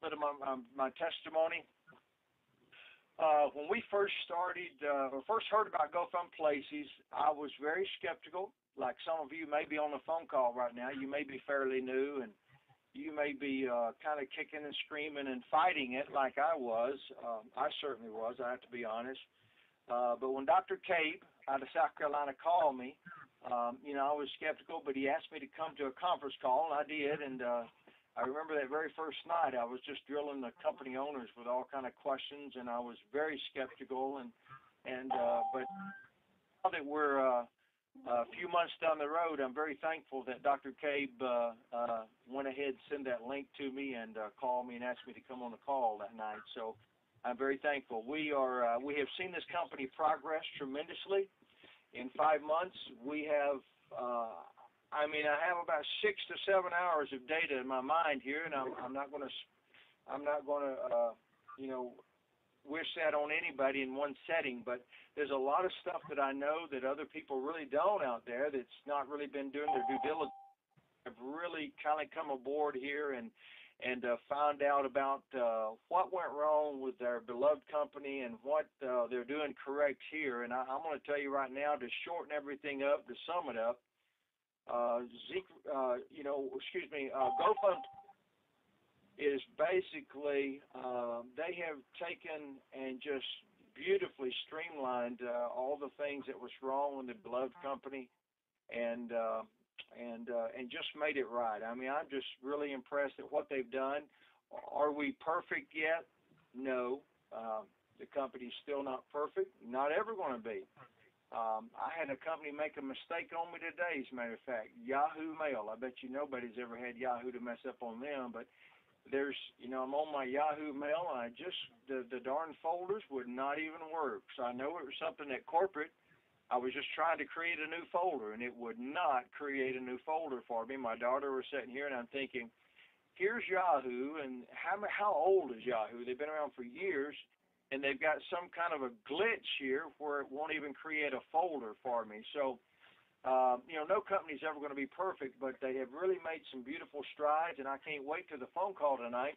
bit of my testimony. When we first started, or first heard about GoFun Places, I was very skeptical. Like some of you may be on the phone call right now. You may be fairly new, and you may be kind of kicking and screaming and fighting it like I was. I certainly was, I have to be honest. But when Dr. Cabe out of South Carolina called me, I was skeptical, but he asked me to come to a conference call, and I did. And I remember that very first night, I was just drilling the company owners with all kind of questions, and I was very skeptical. But now that we're a few months down the road, I'm very thankful that Dr. Cabe went ahead and sent that link to me and called me and asked me to come on the call that night. So I'm very thankful. We have seen this company progress tremendously. In 5 months, we have, I have about 6 to 7 hours of data in my mind here, and I'm not going to, wish that on anybody in one setting, but there's a lot of stuff that I know that other people really don't out there that's not really been doing their due diligence. I've really kind of come aboard here and found out about what went wrong with our beloved company and what they're doing correct here. And I'm going to tell you right now, to shorten everything up, to sum it up, GoFun is basically, they have taken and just beautifully streamlined all the things that was wrong with the beloved company and just made it right. I mean, I'm just really impressed at what they've done. Are we perfect yet? No. The company's still not perfect. Not ever going to be. I had a company make a mistake on me today, as a matter of fact. Yahoo Mail. I bet you nobody's ever had Yahoo to mess up on them, but there's, I'm on my Yahoo Mail, and the darn folders would not even work. So I know it was something at corporate. I was just trying to create a new folder, and it would not create a new folder for me. My daughter was sitting here, and I'm thinking, here's Yahoo, and how old is Yahoo? They've been around for years, and they've got some kind of a glitch here where it won't even create a folder for me. So, no company's ever going to be perfect, but they have really made some beautiful strides, and I can't wait to the phone call tonight.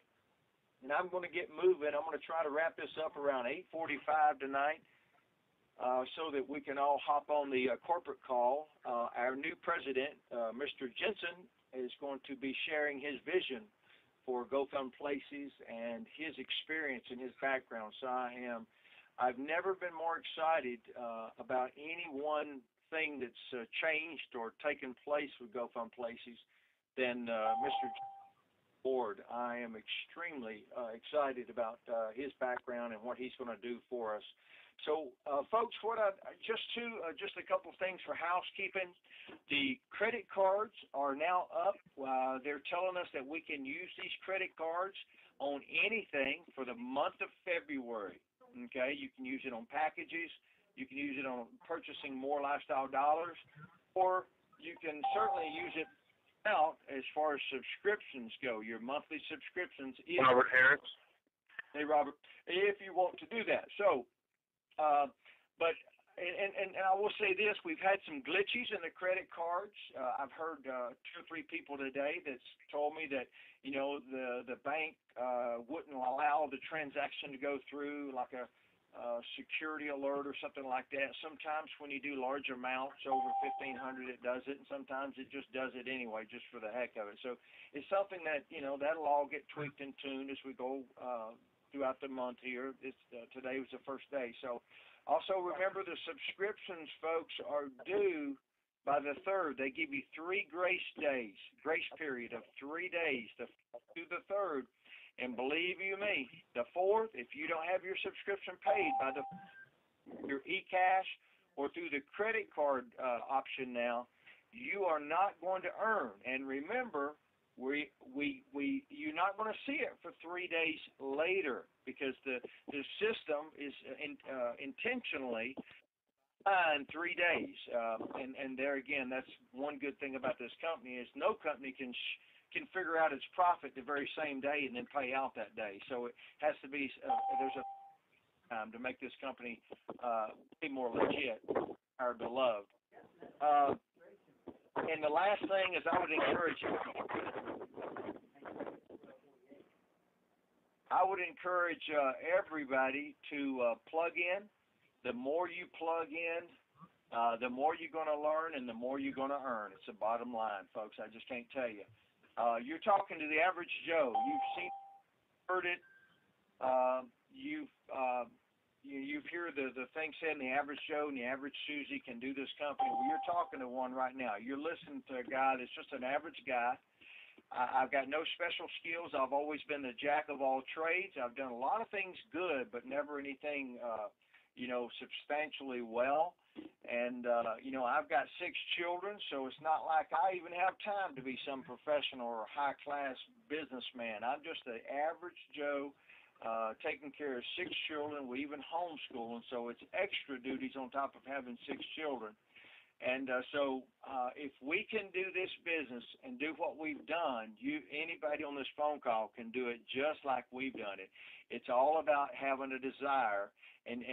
And I'm going to get moving. I'm going to try to wrap this up around 8:45 tonight so that we can all hop on the corporate call. Our new president, Mr. Jensen, is going to be sharing his vision for GoFun Places and his experience and his background. So I've never been more excited about any one thing that's changed or taken place with GoFun Places than Mr. Board. I am extremely excited about his background and what he's going to do for us. So, folks, just a couple things for housekeeping. The credit cards are now up. They're telling us that we can use these credit cards on anything for the month of February. Okay, you can use it on packages. You can use it on purchasing more lifestyle dollars, or you can certainly use it out as far as subscriptions go, your monthly subscriptions. Robert Harris. Hey, Robert, if you want to do that. So, but I will say this, we've had some glitches in the credit cards. I've heard 2 or 3 people today that's told me that, the bank wouldn't allow the transaction to go through, like a security alert or something like that. Sometimes when you do large amounts over $1,500, it does it, and sometimes it just does it anyway, just for the heck of it. So it's something that, that'll all get tweaked and tuned as we go throughout the month here. Today was the first day. So also remember, the subscriptions, folks, are due by the 3rd. They give you 3 grace period of 3 days to the 3rd. And believe you me, the 4th, if you don't have your subscription paid by your eCash or through the credit card option now, you are not going to earn. And remember, you're not going to see it for 3 days later, because the system is intentionally in 3 days. And there again, that's one good thing about this company, is no company can figure out its profit the very same day and then pay out that day. So it has to be, there's a time to make this company way more legit, our beloved. And the last thing is, I would encourage you. I would encourage everybody to plug in. The more you plug in, the more you're going to learn and the more you're going to earn. It's the bottom line, folks. I just can't tell you. You're talking to the average Joe. You've seen, heard it. You've heard the thing said, the average Joe and the average Susie can do this company. Well, you're talking to one right now. You're listening to a guy that's just an average guy. I've got no special skills. I've always been the jack of all trades. I've done a lot of things good, but never anything, substantially well. And, I've got 6 children, so it's not like I even have time to be some professional or high-class businessman. I'm just an average Joe taking care of 6 children. We even homeschool, and so it's extra duties on top of having 6 children. And so if we can do this business and do what we've done, anybody on this phone call can do it just like we've done it. It's all about having a desire and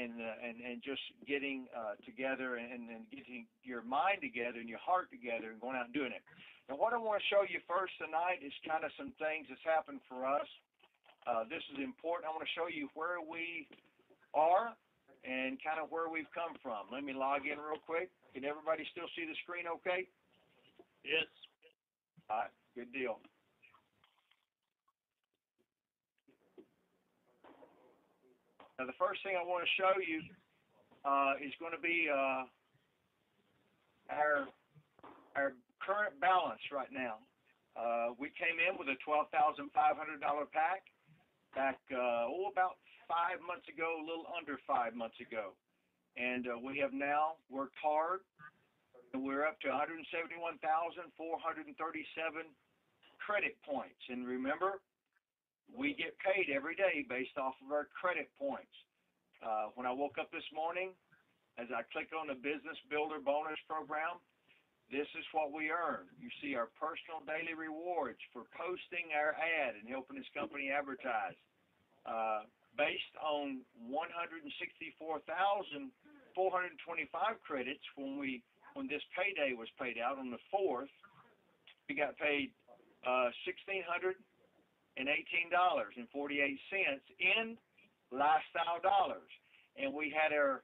just getting together and getting your mind together and your heart together and going out and doing it. Now, what I want to show you first tonight is kind of some things that's happened for us. This is important. I want to show you where we are and kind of where we've come from. Let me log in real quick. Can everybody still see the screen okay? Yes. All right, good deal. Now, the first thing I want to show you is going to be our current balance right now. We came in with a $12,500 pack back, about 5 months ago, a little under 5 months ago. And we have now worked hard, and we're up to 171,437 credit points. And remember, we get paid every day based off of our credit points. When I woke up this morning, as I click on the Business Builder Bonus Program, this is what we earn. You see our personal daily rewards for posting our ad and helping this company advertise. Based on 164,425 credits when this payday was paid out on the 4th, we got paid $1,618.48 in lifestyle dollars. And we had our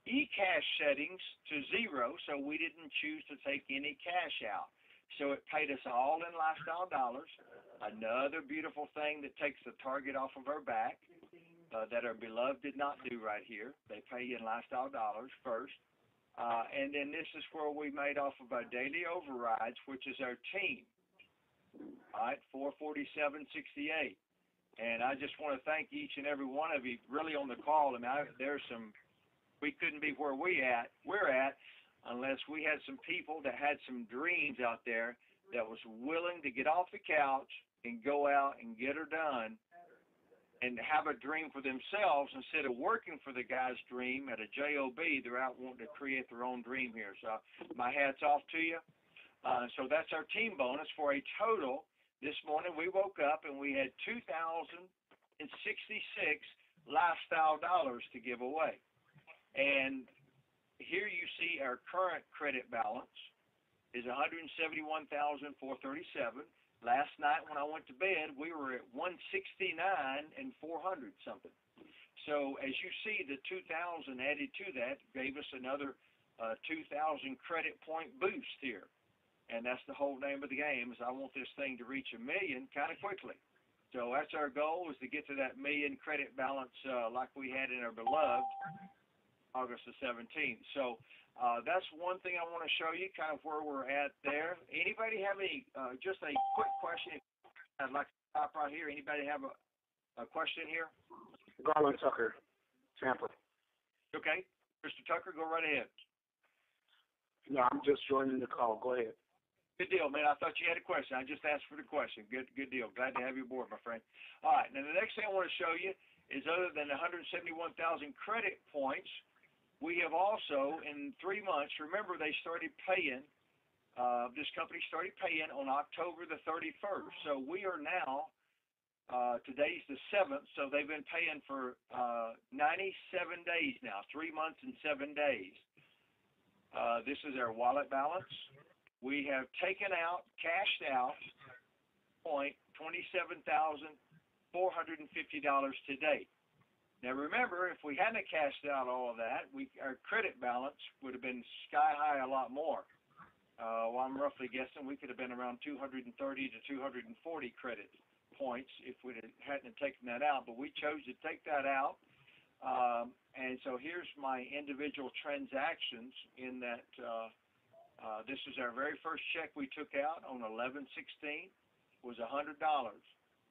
eCash settings to 0, so we didn't choose to take any cash out. So it paid us all in lifestyle dollars. Another beautiful thing that takes the target off of our back that our beloved did not do right here. They pay you in lifestyle dollars first. And then this is where we made off of our daily overrides, which is our team. All right, $447.68. And I just want to thank each and every one of you really on the call. I mean, we couldn't be where we're at unless we had some people that had some dreams out there that was willing to get off the couch and go out and get her done and have a dream for themselves instead of working for the guy's dream at a job. They're out wanting to create their own dream here. So my hat's off to you. So that's our team bonus for a total. This morning we woke up and we had $2,066 lifestyle dollars to give away. And here you see our current credit balance is $171,437. Last night when I went to bed, we were at $169,400 something. So as you see, the 2,000 added to that gave us another 2,000 credit point boost here. And that's the whole name of the game, is I want this thing to reach 1 million kind of quickly. So that's our goal, is to get to that 1 million credit balance like we had in our beloved August the 17th. So that's one thing I want to show you, kind of where we're at there. Anybody have any, just a quick question? I'd like to stop right here. Anybody have a question here? Garland Tucker, Tampa. Okay. Mr. Tucker, go right ahead. No, I'm just joining the call. Go ahead. Good deal, man. I thought you had a question. I just asked for the question. Good deal. Glad to have you aboard, my friend. All right. Now, the next thing I want to show you is other than 171,000 credit points, we have also, in 3 months, remember they started paying, this company started paying on October the 31st. So we are now, today's the 7th, so they've been paying for 97 days now, 3 months and 7 days. This is our wallet balance. We have taken out, cashed out, $27,000 $450 to date. Now remember, if we hadn't cashed out all of that, our credit balance would have been sky high a lot more. Well, I'm roughly guessing we could have been around 230 to 240 credit points if we hadn't taken that out, but we chose to take that out. And so here's my individual transactions in that. This is our very first check we took out on 11/16, was $100.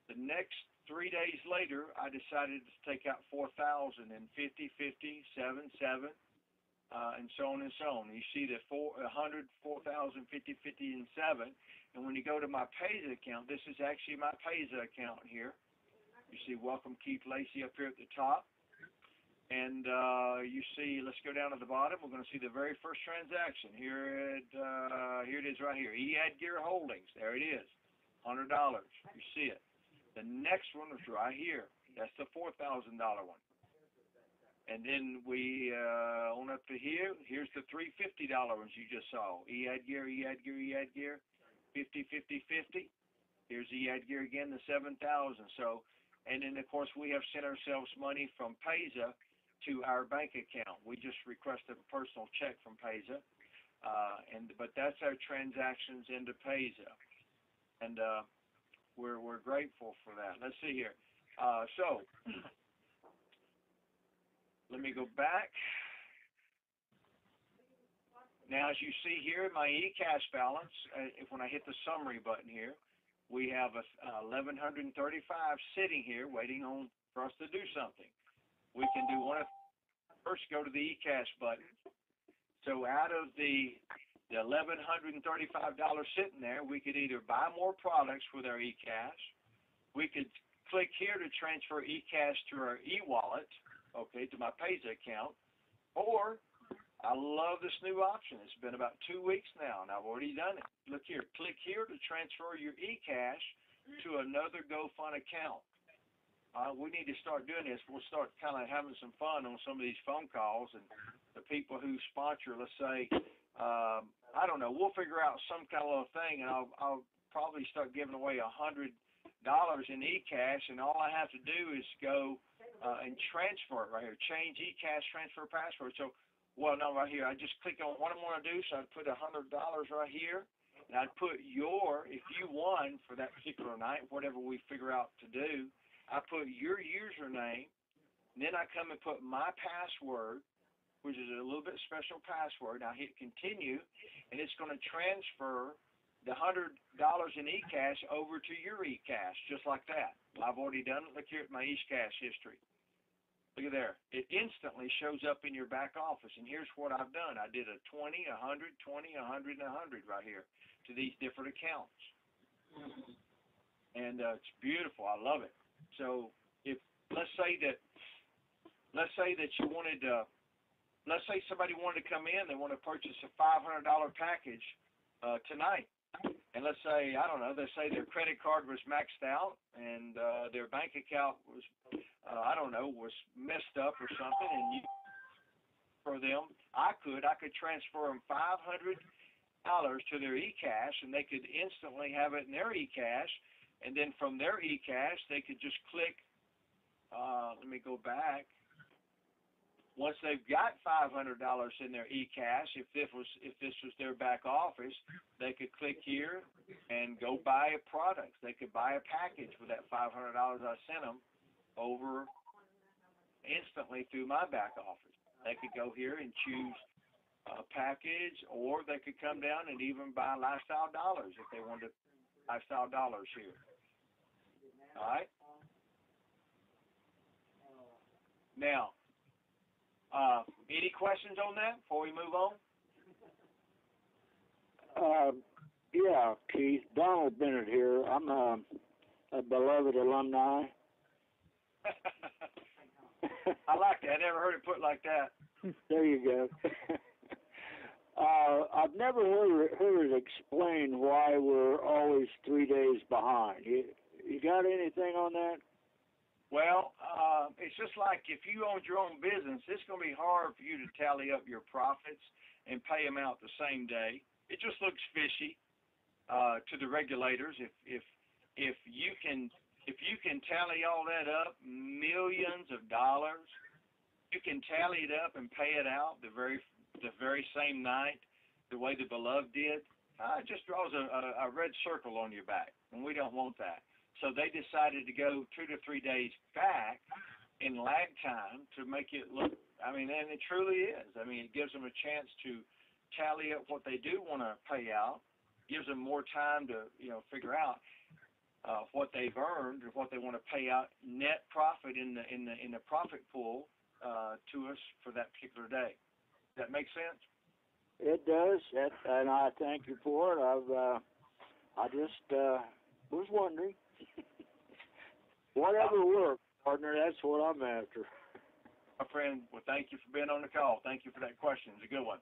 The next 3 days later, I decided to take out 4,000 and 50, 50, 7, 7, and so on and so on. You see the 100, 4,000, 50, 50, and 7. And when you go to my Payza account, this is actually my Payza account here. You see Welcome Keith Lacey up here at the top. And you see, let's go down to the bottom. We're going to see the very first transaction. Here it is right here. eAdGear Holdings. There it is. $100. You see it. The next one is right here. That's the $4,000 one. And then we on up to here. Here's the $350 ones you just saw. eAdGear, eAdGear, eAdGear. 50, 50, 50. Here's eAdGear again, the 7,000. So, and then of course we have sent ourselves money from Payza to our bank account. We just requested a personal check from Payza, but that's our transactions into Payza, and we're grateful for that. Let's see here. So let me go back. Now, as you see here, my eCash balance, when I hit the summary button here, we have 1,135 sitting here waiting on for us to do something. We can do one of first go to the eCash button. So out of the $1,135 sitting there, we could either buy more products with our eCash. We could click here to transfer eCash to our e-wallet, okay, to my Payza account, or I love this new option. It's been about 2 weeks now, and I've already done it. Look here. Click here to transfer your eCash to another GoFun account. We need to start doing this. We'll start kind of having some fun on some of these phone calls, and the people who sponsor, let's say, I don't know, we'll figure out some kind of little thing, and I'll probably start giving away $100 in eCash, and all I have to do is go and transfer it right here. Change eCash, transfer password. So, well, no, right here, I just click on what I want to do, so I'd put $100 right here, and I'd put if you won for that particular night, whatever we figure out to do, I put your username, and then I come and put my password, which is a little bit special password. I hit continue, and it's going to transfer the $100 in eCash over to your eCash, just like that. Well, I've already done it. Look here at my eCash history. Look at there. It instantly shows up in your back office, and here's what I've done. I did a 20, 100, 20, 100, and 100 right here to these different accounts. And it's beautiful. I love it. So if let's say that you wanted let's say somebody wanted to come in, they want to purchase a $500 package tonight, and let's say, I don't know, they say their credit card was maxed out and their bank account was was messed up or something, and for them, I could transfer them $500 to their eCash, and they could instantly have it in their eCash. And then from their eCash, they could just click, let me go back. Once they've got $500 in their eCash, if this was their back office, they could click here and go buy a product. They could buy a package with that $500 I sent them over instantly through my back office. They could go here and choose a package, or they could come down and even buy lifestyle dollars if they wanted lifestyle dollars here. All right? Now, any questions on that before we move on? Yeah, Keith. Donald Bennett here. I'm a beloved alumni. I like that. I never heard it put like that. There you go. I've never heard it explained why we're always 3 days behind. You got anything on that? Well, it's just like if you owned your own business, it's going to be hard for you to tally up your profits and pay them out the same day. It just looks fishy to the regulators. If you can If you can tally all that up, millions of dollars, you can tally it up and pay it out the very same night, the way the Beloved did. It just draws a red circle on your back, and we don't want that. So they decided to go 2 to 3 days back in lag time to make it look, I mean, and it truly is. I mean, it gives them a chance to tally up what they do want to pay out, gives them more time to, figure out what they've earned or what they want to pay out net profit in the profit pool to us for that particular day. Does that make sense? It does, and I thank you for it. I just was wondering. Whatever works, partner, that's what I'm after. My friend, well, thank you for being on the call. Thank you for that question. It's a good one.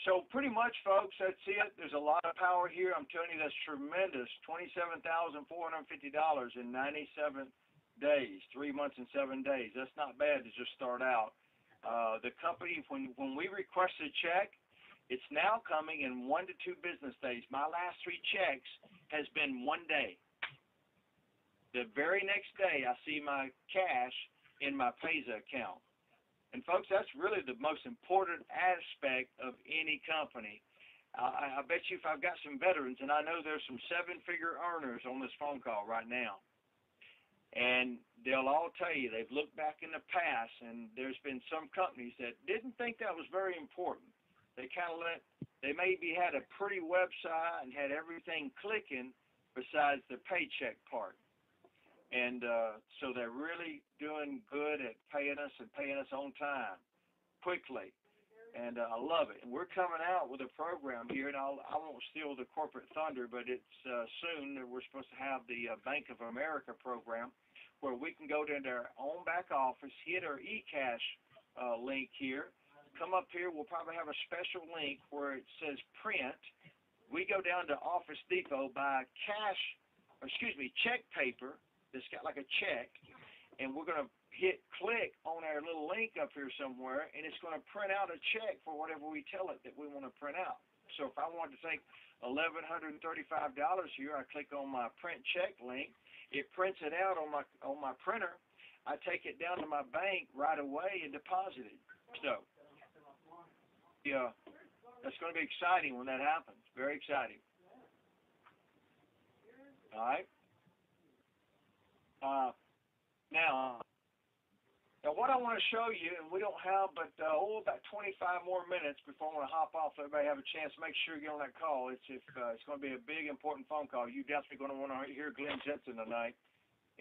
So pretty much, folks, that's it. There's a lot of power here. I'm telling you, that's tremendous. $27,450 in 97 days, 3 months and 7 days. That's not bad to just start out. The company, when we request a check, it's now coming in 1 to 2 business days. My last 3 checks has been 1 day. The very next day, I see my cash in my Payza account. And folks, that's really the most important aspect of any company. I bet you if I've got some veterans, and I know there's some 7-figure earners on this phone call right now, and they'll all tell you they've looked back in the past, and there's been some companies that didn't think that was very important. They they maybe had a pretty website and had everything clicking besides the paycheck part. And so they're really doing good at paying us and paying us on time, quickly. And I love it. And we're coming out with a program here, and I won't steal the corporate thunder, but it's soon that we're supposed to have the Bank of America program where we can go into our own back office, hit our eCash link here, come up here. We'll probably have a special link where it says print. We go down to Office Depot, buy check paper that's got like a check, and we're going to click on our little link up here somewhere, and it's going to print out a check for whatever we tell it that we want to print out. So if I wanted to take $1,135 here, I click on my print check link. It prints it out on my printer. I take it down to my bank right away and deposit it. So, yeah, that's going to be exciting when that happens. Very exciting. All right. Now, what I want to show you, and we don't have but about 25 more minutes before I want to hop off. Everybody have a chance. Make sure you get on that call. It's going to be a big, important phone call. You're definitely going to want to hear Glenn Jensen tonight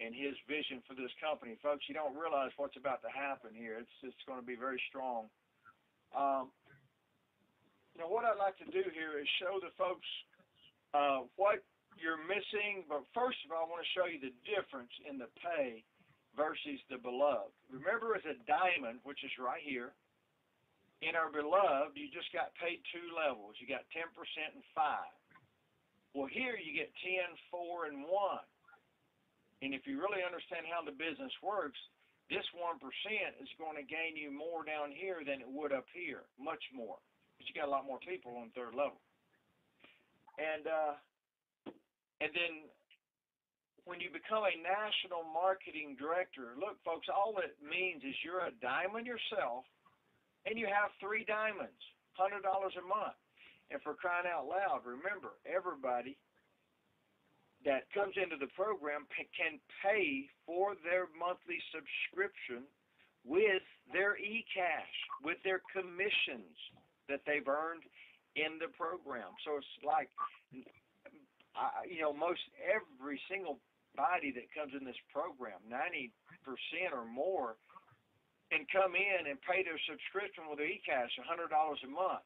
and his vision for this company. Folks, you don't realize what's about to happen here. It's going to be very strong. What I'd like to do here is show the folks what you're missing. But first of all, I want to show you the difference in the pay versus the Beloved. Remember, as a diamond, which is right here, in our Beloved, you just got paid 2 levels. You got 10% and 5. Well, here you get 10, 4, and 1. And if you really understand how the business works, this 1% is going to gain you more down here than it would up here, much more. But you got a lot more people on 3rd level. And then when you become a national marketing director, look, folks, all it means is you're a diamond yourself, and you have 3 diamonds, $100 a month. And for crying out loud, remember, everybody that comes into the program can pay for their monthly subscription with their eCash, with their commissions that they've earned in the program. So it's like, most every single body that comes in this program, 90% or more, can come in and pay their subscription with their eCash, $100 a month.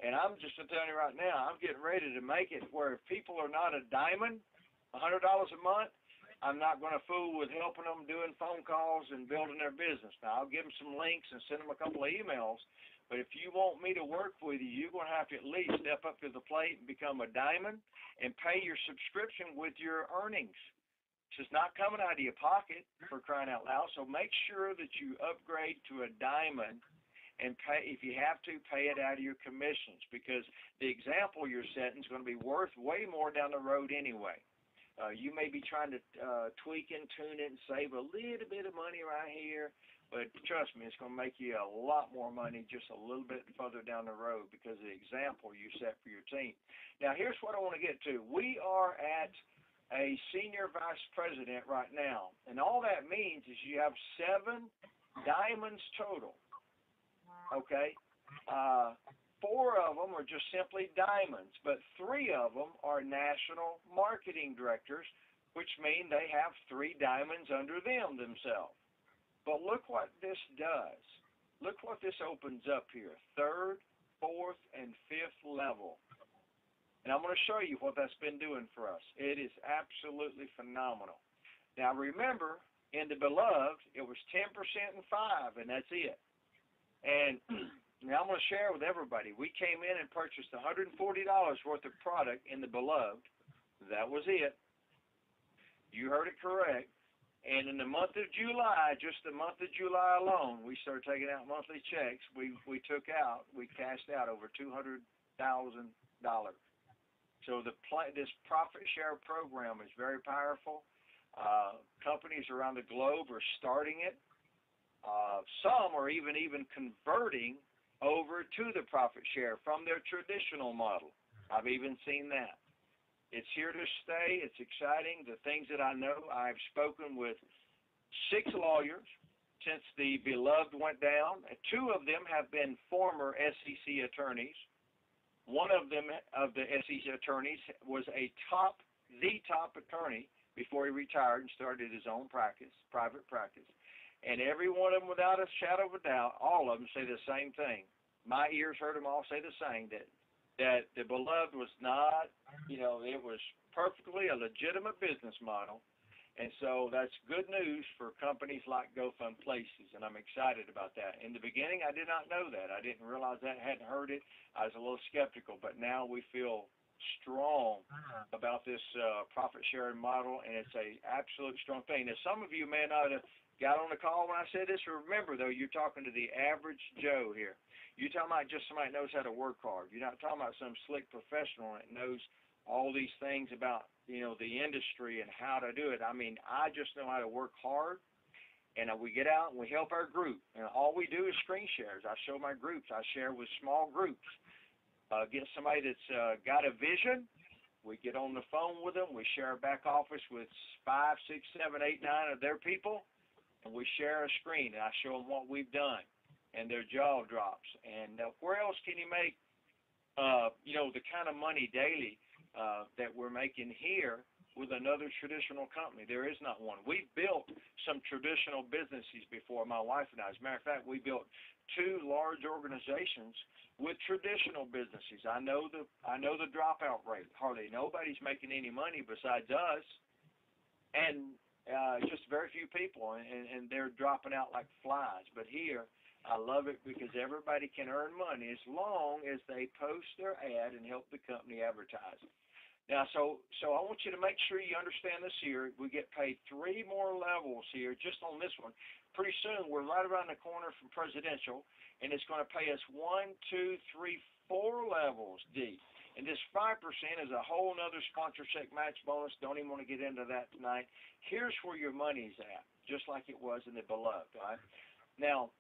And I'm just telling you right now, I'm getting ready to make it where if people are not a diamond, $100 a month, I'm not going to fool with helping them doing phone calls and building their business. Now, I'll give them some links and send them a couple of emails. But if you want me to work with you, you're going to have to at least step up to the plate and become a diamond and pay your subscription with your earnings. It's just not coming out of your pocket, for crying out loud. So make sure that you upgrade to a diamond and pay, if you have to, pay it out of your commissions, because the example you're setting is going to be worth way more down the road anyway. You may be trying to tweak and tune it and save a little bit of money right here, but trust me, it's going to make you a lot more money just a little bit further down the road because of the example you set for your team. Now, here's what I want to get to. We are at a senior vice president right now, and all that means is you have 7 diamonds total. Okay, 4 of them are just simply diamonds, but 3 of them are national marketing directors, which mean they have 3 diamonds under them themselves. But look what this does. Look what this opens up here. 3rd, 4th, and 5th level. And I'm going to show you what that's been doing for us. It is absolutely phenomenal. Now remember, in the Beloved, it was 10% and 5, and that's it. And now I'm going to share with everybody. We came in and purchased $140 worth of product in the Beloved. That was it. You heard it correct. And in the month of July, just the month of July alone, we started taking out monthly checks. We cashed out over $200,000. So this profit share program is very powerful. Companies around the globe are starting it. Some are even converting over to the profit share from their traditional model. I've even seen that. It's here to stay. It's exciting. The things that I know, I've spoken with 6 lawyers since the Beloved went down. 2 of them have been former SEC attorneys. One of them, of the SEC attorneys, was the top attorney before he retired and started his own practice, private practice. And every one of them, without a shadow of a doubt, all of them say the same thing. My ears heard them all say the same, that the Beloved was not, it was perfectly a legitimate business model. And so that's good news for companies like GoFun Places, and I'm excited about that. In the beginning, I did not know that. I didn't realize that. I hadn't heard it. I was a little skeptical, but now we feel strong about this profit sharing model, and it's a absolute strong thing. Now, some of you may not have got on the call when I said this. Remember, though, you're talking to the average Joe here. You're talking about just somebody that knows how to work hard. You're not talking about some slick professional that knows all these things about, the industry and how to do it. I mean, I just know how to work hard, and we get out and we help our group. And all we do is screen shares. I show my groups. I share with small groups. Get somebody that's got a vision. We get on the phone with them. We share BackOffice with 5, 6, 7, 8, 9 of their people. And we share a screen, and I show them what we've done, and their jaw drops. And where else can you make, the kind of money daily that we're making here with another traditional company? There is not one. We've built some traditional businesses before, my wife and I. As a matter of fact, we built 2 large organizations with traditional businesses. I know the dropout rate. Hardly nobody's making any money besides us. And just very few people, and they're dropping out like flies. But here, I love it because everybody can earn money as long as they post their ad and help the company advertise. Now, so I want you to make sure you understand this here. We get paid 3 more levels here just on this one. Pretty soon, we're right around the corner from presidential, and it's going to pay us 1, 2, 3, 4 levels deep. And this 5% is a whole other sponsorship match bonus. Don't even want to get into that tonight. Here's where your money's at, just like it was in the Beloved. All right? Now,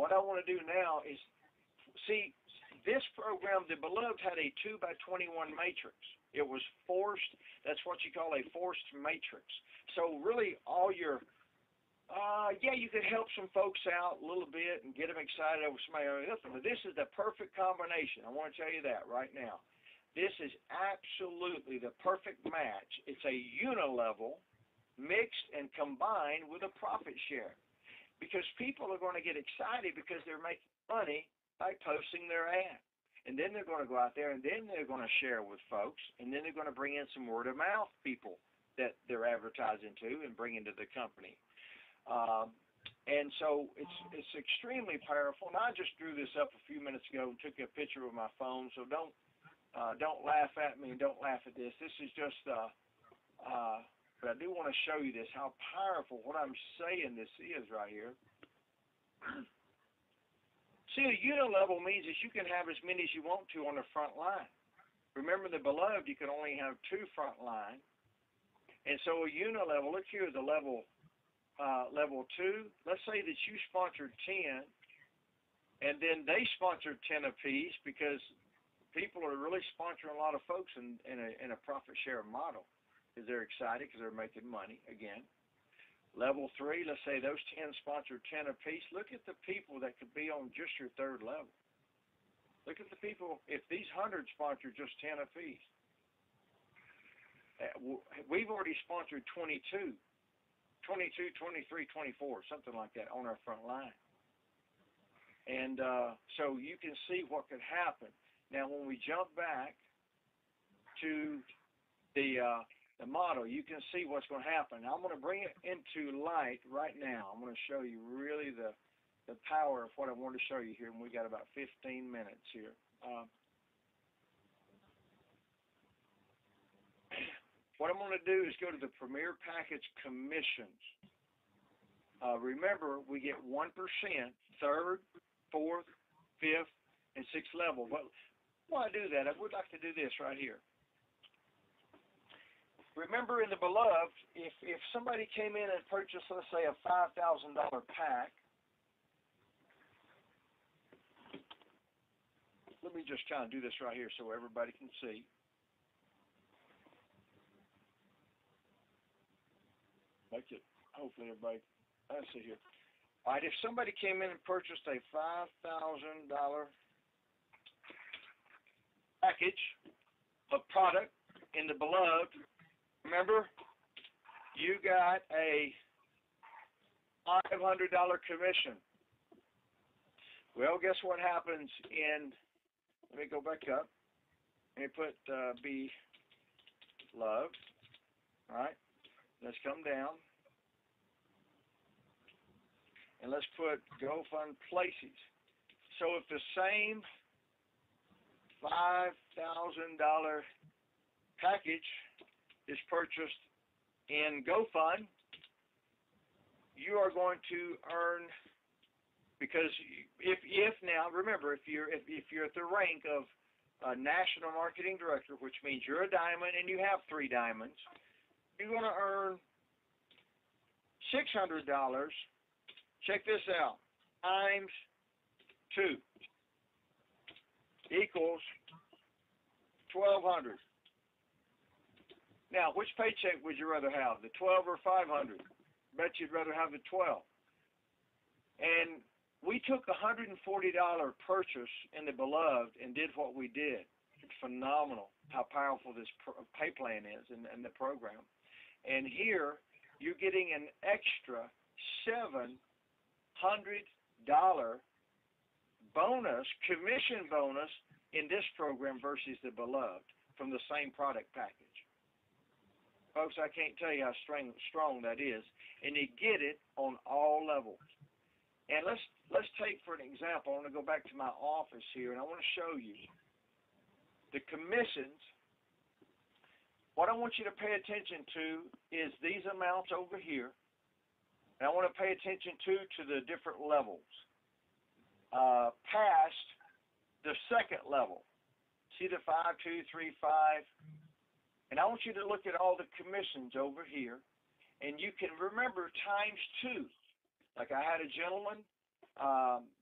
what I want to do now is, see, this program, the Beloved, had a 2x21 matrix. It was forced. That's what you call a forced matrix. So really all your you could help some folks out a little bit and get them excited over somebody else, but this is the perfect combination. I want to tell you that right now. This is absolutely the perfect match. It's a unilevel mixed and combined with a profit share, because people are going to get excited because they're making money by posting their ad. And then they're going to go out there, and then they're going to share with folks, and then they're going to bring in some word-of-mouth people that they're advertising to and bring into the company. And so it's extremely powerful. And I just drew this up a few minutes ago and took a picture with my phone. So don't laugh at me and don't laugh at this. This is just but I do want to show you this, how powerful what I'm saying this is right here. See, a unilevel means that you can have as many as you want to on the front line. Remember, the beloved, you can only have 2 front line. And so a unilevel, look here, the level 2, let's say that you sponsored 10, and then they sponsored 10 apiece, because people are really sponsoring a lot of folks in a profit share model, because they're excited, because they're making money again. Level 3, let's say those 10 sponsored 10 apiece. Look at the people that could be on just your 3rd level. Look at the people, if these 100 sponsor just 10 apiece. We've already sponsored 22, 23, 24, something like that on our front line. And so you can see what could happen. Now, when we jump back to the model, you can see what's going to happen. Now, I'm going to bring it into light right now. I'm going to show you really the power of what I wanted to show you here, and we got about 15 minutes here. What I'm going to do is go to the Premier Package Commissions. Remember, we get 1%, 3rd, 4th, 5th, and 6th level. But while I do that, I would like to do this right here. Remember, in the beloved, if somebody came in and purchased, let's say, a $5,000 pack, let me just try and do this right here so everybody can see. Make it, hopefully everybody, let's see here. All right, if somebody came in and purchased a $5,000 package of product in the beloved, remember, you got a $500 commission. Well, guess what happens in, let me go back up. Let me put be loved. All right, let's come down. And let's put GoFun Places. So if the same $5,000 package is purchased in GoFun, you are going to earn, because if now remember, if you're at the rank of National Marketing Director, which means you're a diamond and you have 3 diamonds, you're going to earn $600. Check this out, times 2 equals $1,200. Now, which paycheck would you rather have, the 12 or 500? Bet you'd rather have the 12. And we took a $140 purchase in the beloved and did what we did. It's phenomenal how powerful this pay plan is and the program. And here, you're getting an extra $700 bonus, commission bonus in this program versus the beloved from the same product package. Folks, I can't tell you how strong that is, and you get it on all levels. And let's take, for an example, I want to go back to my office here, and I want to show you the commissions. What I want you to pay attention to is these amounts over here. And I want to pay attention to the different levels. Past the 2nd level. See the 5, 2, 3, 5. And I want you to look at all the commissions over here. And you can remember times 2. Like I had a gentleman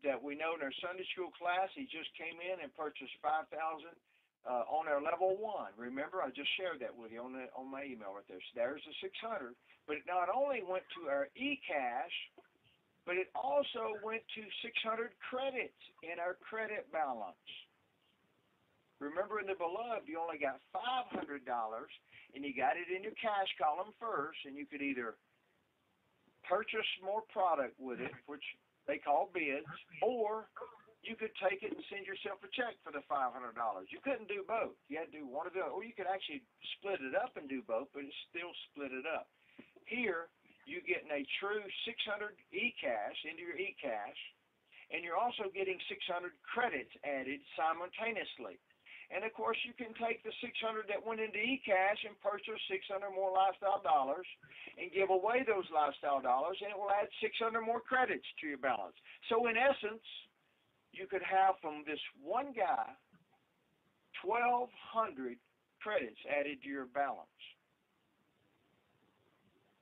that we know in our Sunday school class. He just came in and purchased $5,000 on our level 1. Remember, I just shared that with you on my email right there. So there's the 600. But it not only went to our eCash, but it also went to 600 credits in our credit balance. Remember, in the beloved, you only got $500, and you got it in your cash column first, and you could either purchase more product with it, which they call bids, or you could take it and send yourself a check for the $500. You couldn't do both. You had to do one or the other. Or you could actually split it up and do both, but it's still split it up. Here, you're getting a true 600 eCash into your eCash, and you're also getting 600 credits added simultaneously. And, of course, you can take the 600 that went into eCash and purchase 600 more lifestyle dollars and give away those lifestyle dollars, and it will add 600 more credits to your balance. So, in essence, you could have from this one guy 1,200 credits added to your balance.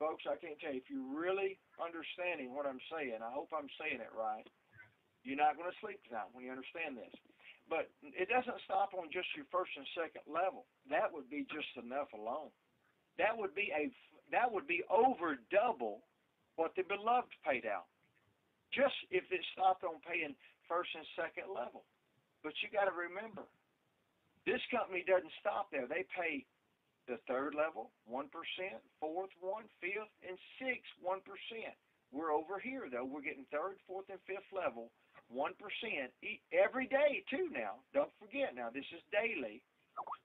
Folks, I can't tell you, if you're really understanding what I'm saying, I hope I'm saying it right, you're not going to sleep tonight when you understand this. But it doesn't stop on just your first and second level. That would be just enough alone. That would be over double what the beloved paid out. Just if it stopped on paying first and second level. But you got to remember, this company doesn't stop there. They pay the third level, 1%, fourth, 1%, fifth, and sixth, 1%. We're over here, though. We're getting third, fourth, and fifth level, 1% every day, too, now. Don't forget, now, this is daily.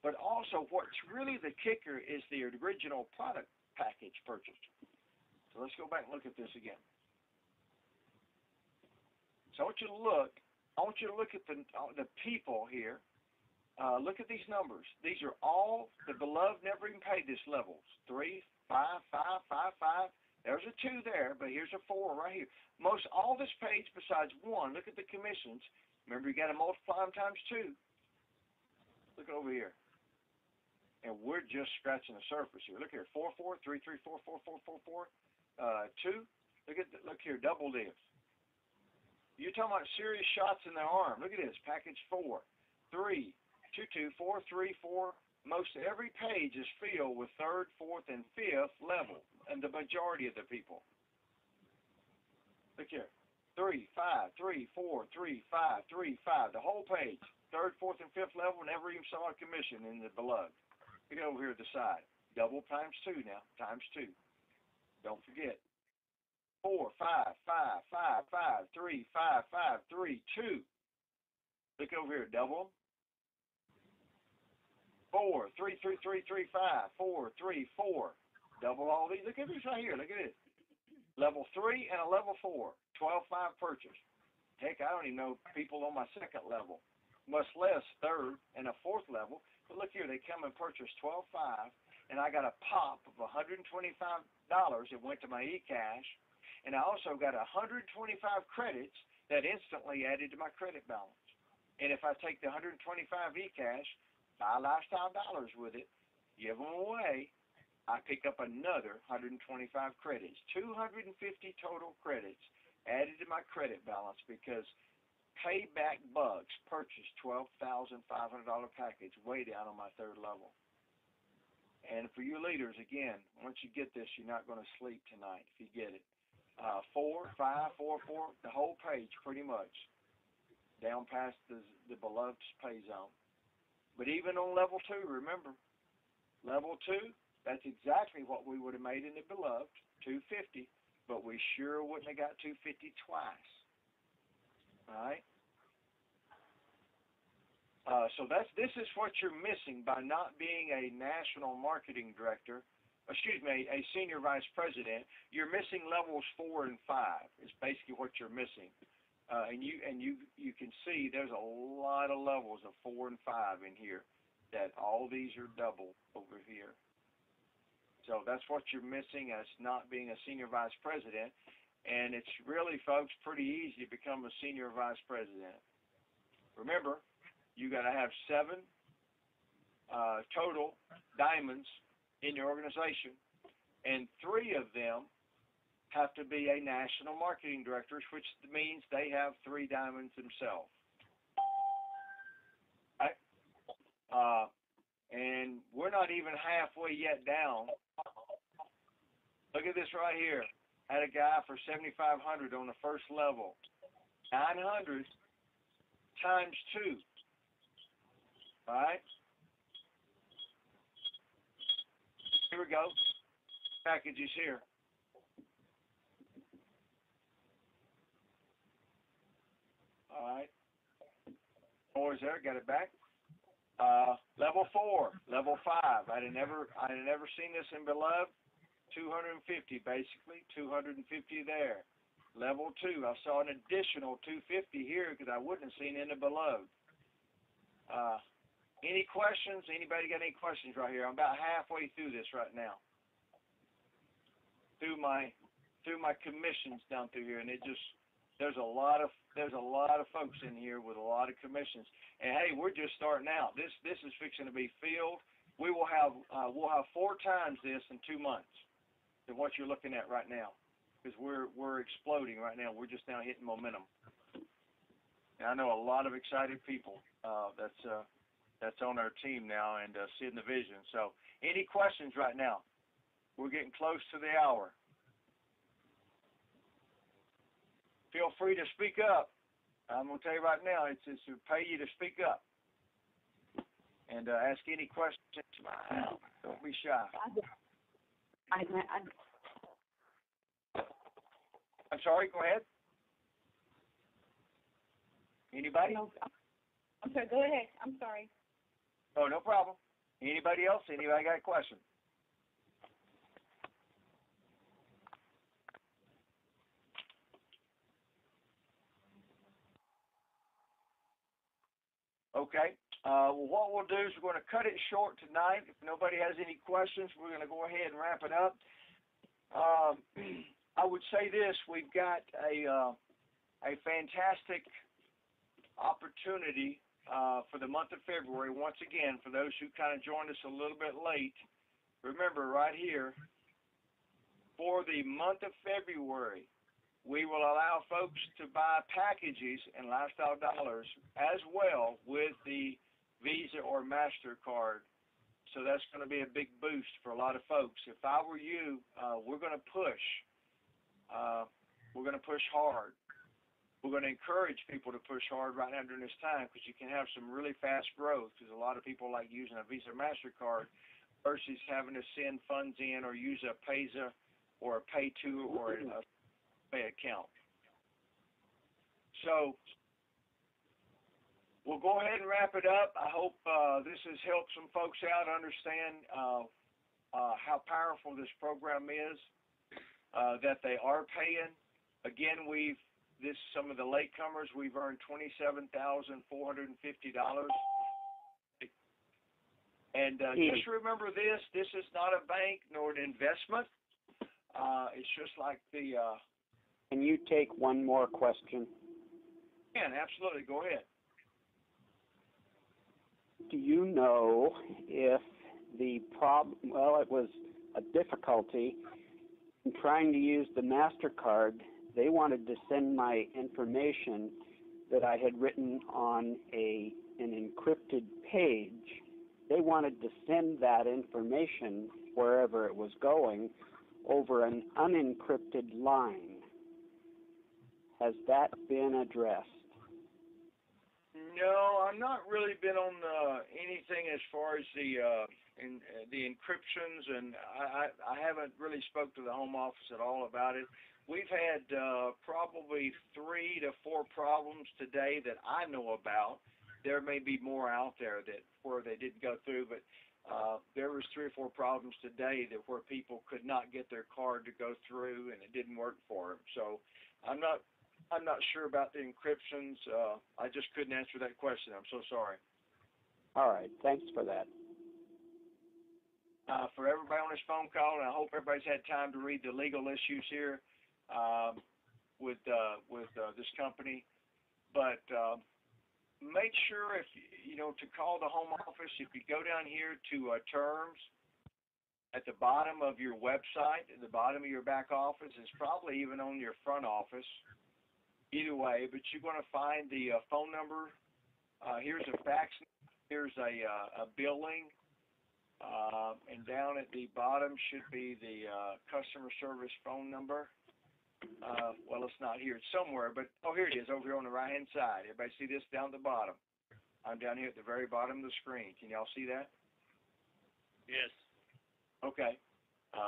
But also, what's really the kicker is the original product package purchase. So let's go back and look at this again. So I want you to look. I want you to look at the people here. Look at these numbers. These are all the beloved never even paid this levels. 3, 5, 5, 5, 5. There's a 2 there, but here's a 4 right here. Most all this page besides 1. Look at the commissions. Remember, you got to multiply them times 2. Look over here. And we're just scratching the surface here. Look here. 4, 4, 3, 3, 4, 4, 4, 4, 4. 2. Look here. Double divs. You're talking about serious shots in the arm. Look at this. Package 4, 3, 2, 2, 4, 3, 4. Most every page is filled with third, fourth, and fifth level, and the majority of the people. Look here. 3, 5, 3, 4, 3, 5, 3, 5. The whole page. Third, fourth, and fifth level. Never even saw a commission in the beloved. Look over here at the side. Double times 2 now. Times 2. Don't forget. 4, 5, 5, 5, 5, 3, 5, 5, 3, 2. Look over here, double. 4, 3, 3, 3, 3, 5, 4, 3, 4. Double all these. Look at this right here. Look at this. Level 3 and a level 4. 12.5 purchase. Heck, I don't even know people on my second level. Much less third and a fourth level. But look here, they come and purchase 12.5, and I got a pop of $125 that went to my eCash. And I also got 125 credits that instantly added to my credit balance. And if I take the 125 eCash, buy lifestyle dollars with it, give them away, I pick up another 125 credits. 250 total credits added to my credit balance because Payback Bucks purchased $12,500 package way down on my third level. And for you leaders, again, once you get this, you're not going to sleep tonight if you get it. 4, 5, 4, 4, the whole page pretty much, down past the beloved's pay zone. But even on level 2, remember, level 2, that's exactly what we would have made in the beloved, 250, but we sure wouldn't have got 250 twice. All right? So this is what you're missing by not being a national marketing director. Excuse me, a senior vice president. You're missing levels 4 and 5. Is basically what you're missing. And you can see there's a lot of levels of 4 and 5 in here. That all these are double over here. So that's what you're missing as not being a senior vice president. And it's really, folks, pretty easy to become a senior vice president. Remember, you got to have 7 total diamonds in your organization, and 3 of them have to be a national marketing director, which means they have 3 diamonds themselves. Right? And we're not even halfway yet down. Look at this right here. Had a guy for $7,500 on the first level. 900 times 2. All right? Here we go. Package is here. All right. 4 is there. Got it back. Level 4, level 5. I had never seen this in beloved. 250 basically. 250 there. Level 2. I saw an additional 250 here because I wouldn't have seen in the beloved. Any questions? Anybody got any questions right here? I'm about halfway through this right now. Through my commissions down through here, and it just There's a lot of folks in here with a lot of commissions, and hey, we're just starting out. This is fixing to be filled. We'll have 4 times this in 2 months than what you're looking at right now, because we're exploding right now. We're just now hitting momentum. And I know a lot of excited people that's on our team now and seeing the vision. So, any questions right now? We're getting close to the hour. Feel free to speak up. I'm going to tell you right now, it's to pay you to speak up and ask any questions. Smile. Don't be shy. I'm sorry, go ahead. Anybody? No, I'm sorry, go ahead. I'm sorry. Oh, no problem. Anybody else? Anybody got a question? Okay. Well, what we'll do is we're going to cut it short tonight. If nobody has any questions, we're going to go ahead and wrap it up. I would say this: we've got a fantastic opportunity for the month of February. Once again, for those who kind of joined us a little bit late, remember right here, for the month of February, we will allow folks to buy packages and lifestyle dollars as well with the Visa or MasterCard. So that's going to be a big boost for a lot of folks. If I were you, we're going to push. We're going to push hard. We're going to encourage people to push hard right now during this time, because you can have some really fast growth, because a lot of people like using a Visa or MasterCard versus having to send funds in or use a Payza or a Pay2 or a Pay account. So we'll go ahead and wrap it up. I hope this has helped some folks out understand how powerful this program is, that they are paying. Again, some of the latecomers, we've earned $27,450. And just remember this is not a bank nor an investment. It's just like the... Can you take one more question? Yeah, absolutely. Go ahead. Do you know if the problem, well, it was a difficulty in trying to use the MasterCard. They wanted to send my information that I had written on an encrypted page. They wanted to send that information wherever it was going over an unencrypted line. Has that been addressed? No, I've not really been on anything as far as the encryptions, and I haven't really spoke to the Home Office at all about it. We've had probably 3 to 4 problems today that I know about. There may be more out there where they didn't go through, but there was 3 or 4 problems today where people could not get their card to go through, and it didn't work for them. So I'm not sure about the encryptions. I just couldn't answer that question. I'm so sorry. All right. Thanks for that. For everybody on this phone call, and I hope everybody's had time to read the legal issues here with this company. But make sure to call the Home Office. If you go down here to terms at the bottom of your website, at the bottom of your back office, it's probably even on your front office. Either way, but you're going to find the phone number. Here's a fax. Here's a billing. And down at the bottom should be the customer service phone number. Well, it's not here. It's somewhere, but here it is, over here on the right-hand side. Everybody see this down at the bottom? I'm down here at the very bottom of the screen. Can y'all see that? Yes. Okay.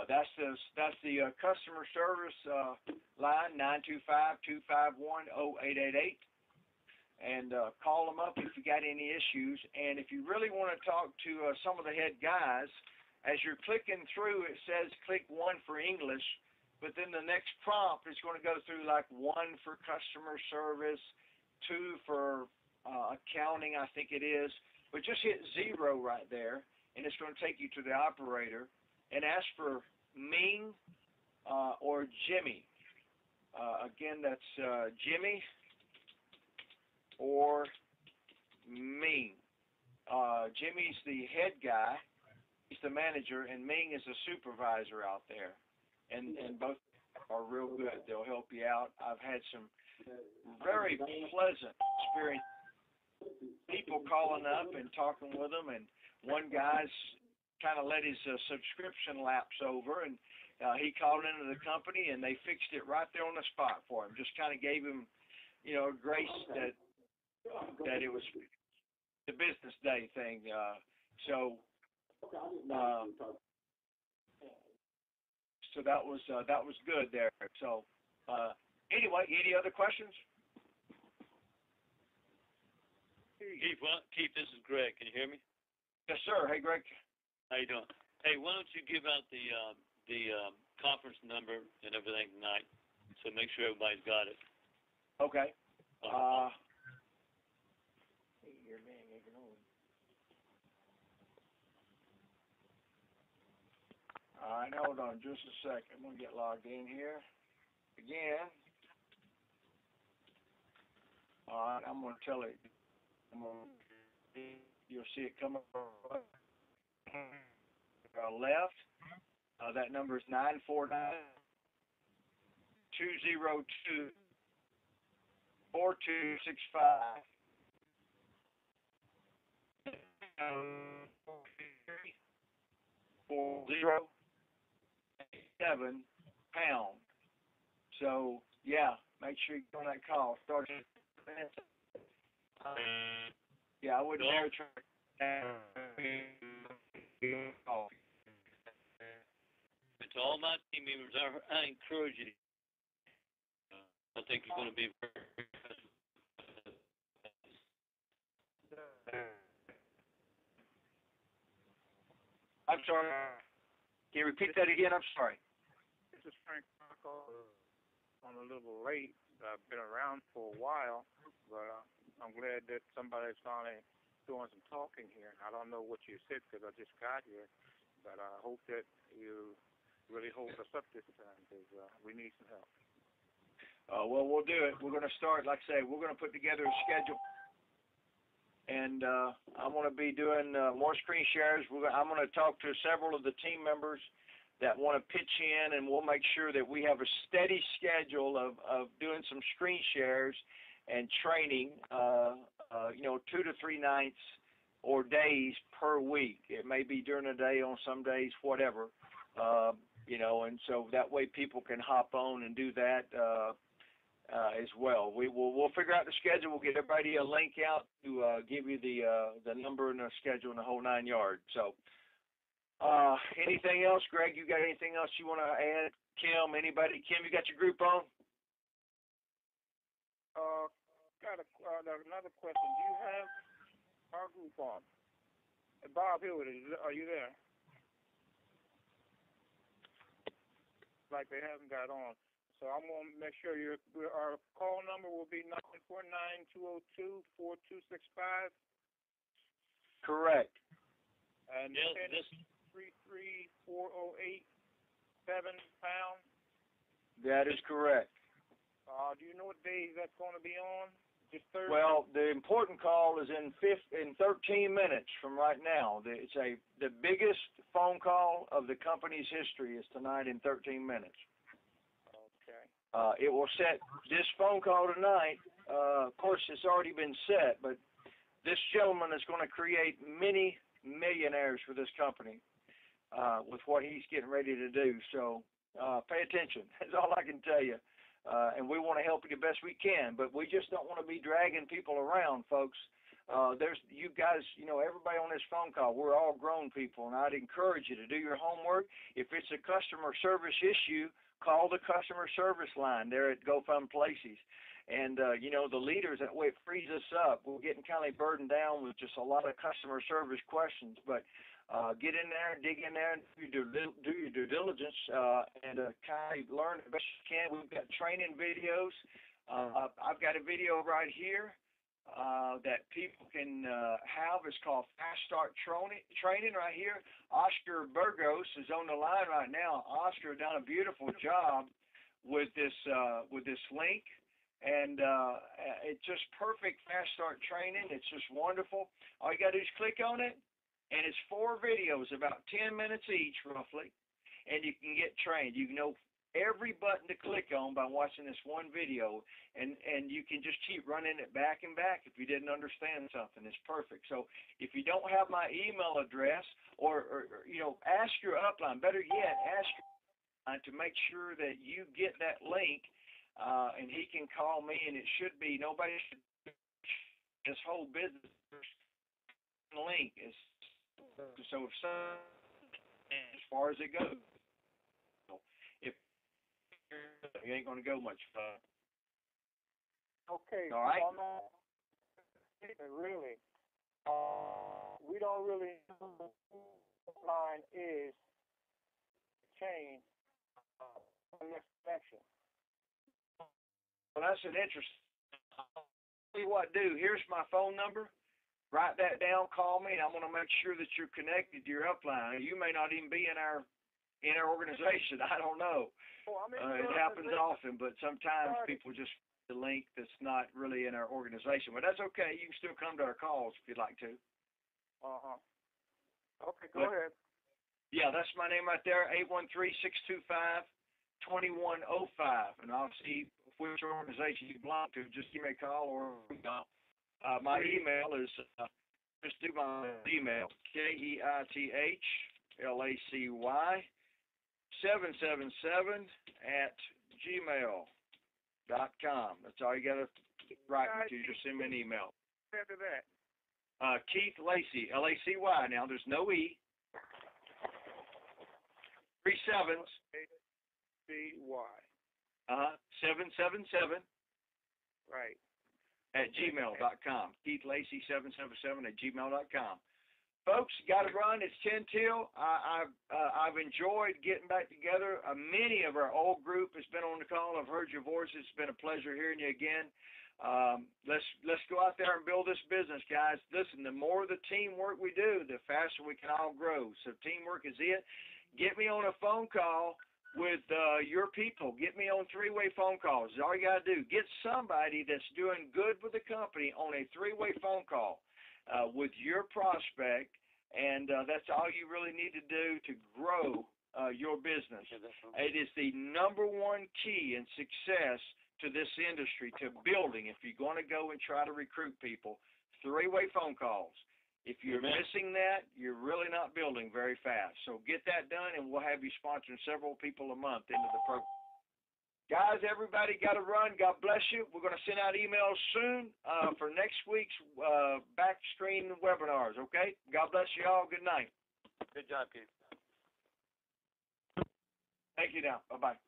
That's the customer service line, 925-251-0888. And call them up if you got any issues. And if you really want to talk to some of the head guys, as you're clicking through, it says click 1 for English, but then the next prompt is going to go through like 1 for customer service, 2 for accounting, I think it is. But just hit 0 right there, and it's going to take you to the operator and ask for Ming or Jimmy. Again, that's Jimmy or Ming. Jimmy's the head guy. He's the manager, and Ming is the supervisor out there. And both are real good. They'll help you out. I've had some very pleasant experience. People calling up and talking with them, and one guy's kind of let his subscription lapse over, and he called into the company, and they fixed it right there on the spot for him. Just kind of gave him, grace that it was the business day thing. So that was good there. So anyway, any other questions? Keith, this is Greg. Can you hear me? Yes, sir. Hey, Greg. How you doing? Hey, why don't you give out the conference number and everything tonight, so make sure everybody's got it. Okay. All right, hold on just a second. I'm gonna get logged in here again. All right, I'm gonna tell it. You'll see it come up left. That number is 949-202-4265. 4087#. So yeah, make sure you get on that call. Start. Yeah, I wouldn't dare try. To all my team members, I encourage you. I think you're going to be very. I'm sorry. Can you repeat that again? I'm sorry. This is Frank Marco. I'm a little late. I've been around for a while, but I'm glad that somebody's finally doing some talking here. I don't know what you said because I just got here, but I hope that you really hold us up this time because we need some help. Well, we'll do it. We're going to start, like I say, we're going to put together a schedule. And I'm going to be doing more screen shares. I'm going to talk to several of the team members that want to pitch in, and we'll make sure that we have a steady schedule of doing some screen shares and training, 2 to 3 nights or days per week. It may be during the day on some days, whatever, and so that way people can hop on and do that as well. We'll figure out the schedule. We'll get everybody a link out to give you the number and the schedule and the whole 9 yards. So anything else, Greg? You got anything else you want to add? Kim, anybody? Kim, you got your group on? Got another question. Do you have our group on? Bob Hewitt, are you there? Like they haven't got on. So I'm going to make sure our call number will be 949-202-4265. Correct. And this 33408-7#. That is correct. Do you know what days that's going to be on? Just Thursday? Well, the important call is in 13 minutes from right now. It's the biggest phone call of the company's history is tonight in 13 minutes. Okay. It will set this phone call tonight. Of course, it's already been set, but this gentleman is going to create many millionaires for this company with what he's getting ready to do. So pay attention. That's all I can tell you. And we want to help you the best we can, but we just don't want to be dragging people around, folks. There's you guys, everybody on this phone call, we're all grown people, and I'd encourage you to do your homework. If it's a customer service issue, call the customer service line there at GoFun Places. And, the leaders, that way it frees us up. We're getting kind of burdened down with just a lot of customer service questions, but get in there, dig in there, and do your due diligence and kind of learn the best you can. We've got training videos. I've got a video right here that people can have. It's called Fast Start Training right here. Oscar Burgos is on the line right now. Oscar done a beautiful job with this link. And it's just perfect fast start training. It's just wonderful. All you got to do is click on it, and it's 4 videos, about 10 minutes each, roughly, and you can get trained. You know every button to click on by watching this one video, and you can just keep running it back and back if you didn't understand something. It's perfect. So if you don't have my email address, or ask your upline. Better yet, ask your upline to make sure that you get that link. And he can call me, and it should be, nobody should, this whole business link is, so if some, as far as it goes, if it ain't going to go much fun. Okay. All right. Really, we don't really know what line is change next connection. Well, that's an interesting. I'll tell you what, here's my phone number. Write that down, call me, and I'm going to make sure that you're connected to your upline. You may not even be in our organization. I don't know. It happens often, but sometimes people just the link that's not really in our organization. But that's okay. You can still come to our calls if you'd like to. Okay, go ahead. Yeah, that's my name right there, 813-625-2105, and I'll see which organization you belong to. Just give me a call or my email is just do my email, KEITHLACY777@gmail.com. That's all you got to write me to. Just send me an email. After that. Keith Lacy, L-A-C-Y. Now there's no E. 3 7s. C-Y. 777. Right. At gmail.com. KeithLacy777@gmail.com. Folks, got to run. It's 10 till. I've enjoyed getting back together. Many of our old group has been on the call. I've heard your voices. It's been a pleasure hearing you again. Let's go out there and build this business, guys. Listen, the more the teamwork we do, the faster we can all grow. So teamwork is it. Get me on a phone call with your people. Get me on 3-way phone calls. All you got to do. Get somebody that's doing good with the company on a 3-way phone call with your prospect, and that's all you really need to do to grow your business. It is the #1 key in success to this industry, to building. If you're going to go and try to recruit people, 3-way phone calls. If you're missing that, you're really not building very fast. So get that done, and we'll have you sponsoring several people a month into the program. Guys, everybody got to run. God bless you. We're going to send out emails soon for next week's back-screen webinars, okay? God bless you all. Good night. Good job, Keith. Thank you now. Bye-bye.